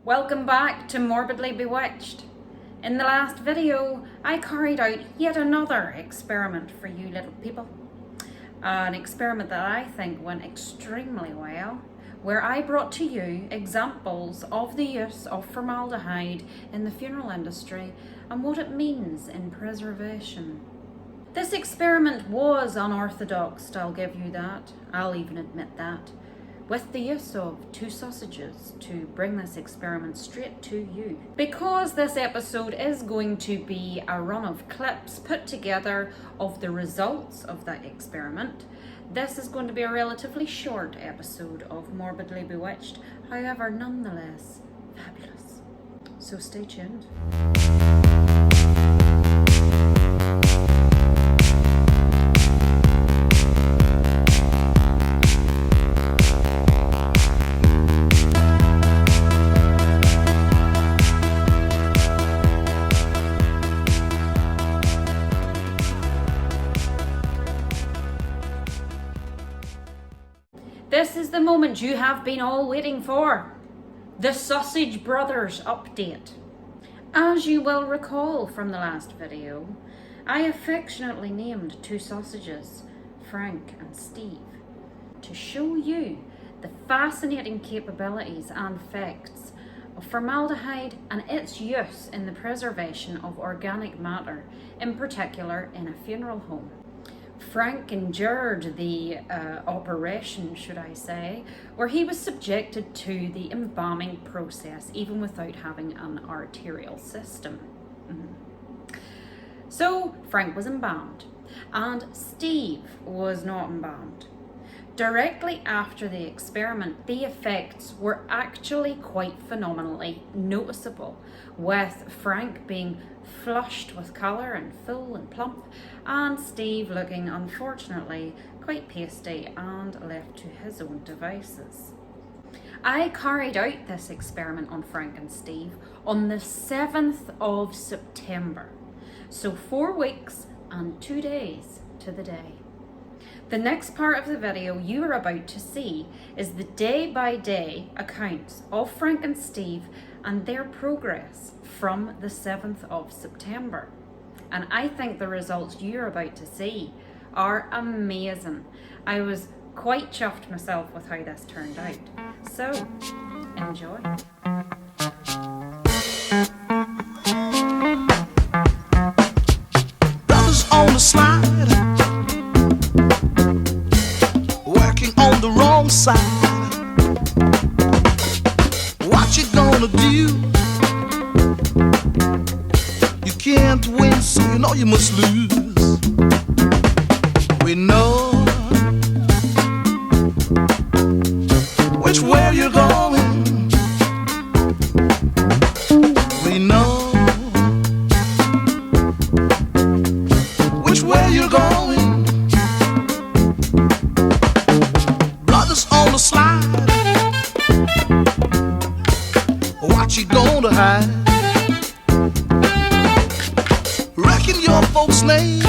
Welcome back to Morbidly Bewitched. In the last video, I carried out yet another experiment for you little people. An experiment that I think went extremely well, where I brought to you examples of the use of formaldehyde in the funeral industry and what it means in preservation. This experiment was unorthodox, I'll give you that. I'll even admit that. With the use of 2 sausages to bring this experiment straight to you. Because this episode is going to be a run of clips put together of the results of that experiment, this is going to be a relatively short episode of Morbidly Bewitched, however nonetheless fabulous. So stay tuned. This is the moment you have been all waiting for. The Sausage Brothers update. As you will recall from the last video, I affectionately named 2 sausages, Frank and Steve, to show you the fascinating capabilities and effects of formaldehyde and its use in the preservation of organic matter, in particular in a funeral home. Frank endured the operation, should I say, where he was subjected to the embalming process even without having an arterial system. So Frank was embalmed and Steve was not embalmed. Directly after the experiment, the effects were actually quite phenomenally noticeable, with Frank being flushed with colour and full and plump, and Steve looking, unfortunately, quite pasty and left to his own devices. I carried out this experiment on Frank and Steve on the 7th of September, so 4 weeks and 2 days to the day. The next part of the video you are about to see is the day-by-day accounts of Frank and Steve and their progress from the 7th of September. And I think the results you're about to see are amazing. I was quite chuffed myself with how this turned out. So, enjoy. Brothers on the slide, on the wrong side. What you gonna do? You can't win, so you know you must lose. We know which way you're going. We know which way you're going. On the slide, what you gonna hide? Reckon your folks' name.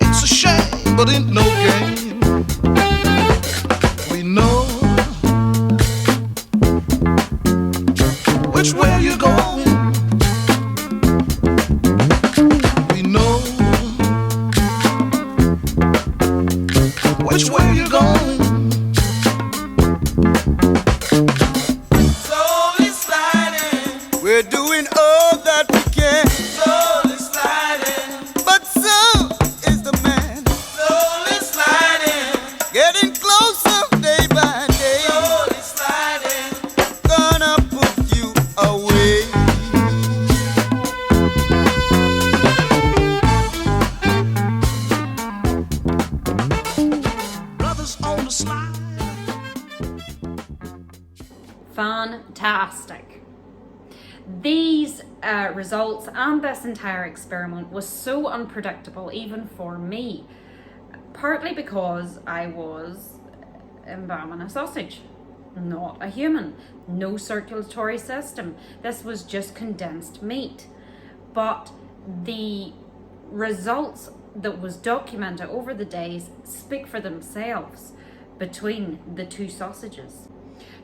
It's a shame, but ain't no game. We know which way you're going. We know which way you're going. Slowly sliding, we're doing all that we can. Slowly sliding, but so is the man. Slowly sliding, getting closer day by day. Slowly sliding, gonna put you away. On the slide. Fantastic. These results and this entire experiment was so unpredictable even for me, partly because I was embalming a sausage, not a human, no circulatory system. This was just condensed meat. But the results that was documented over the days speak for themselves between the 2 sausages.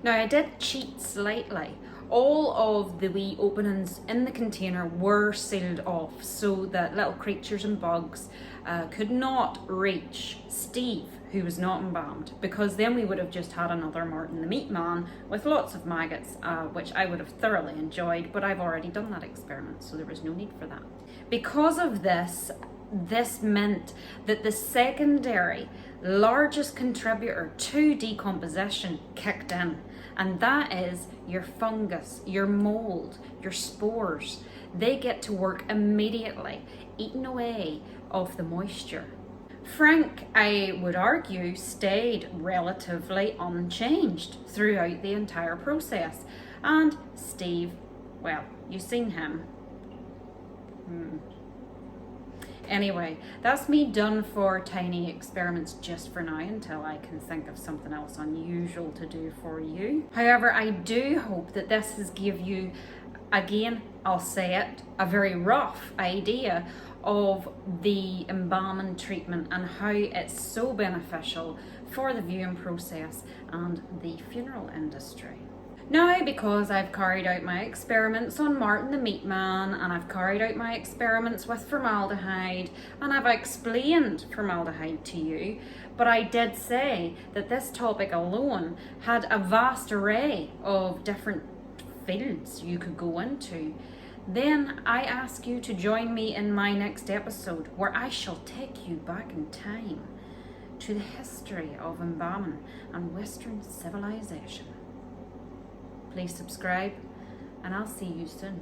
Now, I did cheat slightly. All of the wee openings in the container were sealed off so that little creatures and bugs could not reach Steve, who was not embalmed, because then we would have just had another Martin the Meat Man with lots of maggots, which I would have thoroughly enjoyed, but I've already done that experiment, so there was no need for that. Because of this meant that the secondary largest contributor to decomposition kicked in, and that is your fungus, your mold, your spores. They get to work immediately, eating away of the moisture. Frank, I would argue, stayed relatively unchanged throughout the entire process. And Steve, well, you've seen him. Anyway, that's me done for tiny experiments just for now until I can think of something else unusual to do for you. However, I do hope that this has give you, again, I'll say it, a very rough idea of the embalming treatment and how it's so beneficial for the viewing process and the funeral industry. Now, because I've carried out my experiments on Martin the Meat Man, and I've carried out my experiments with formaldehyde, and I've explained formaldehyde to you, but I did say that this topic alone had a vast array of different fields you could go into, then I ask you to join me in my next episode, where I shall take you back in time to the history of embalming and Western civilization. Please subscribe, and I'll see you soon.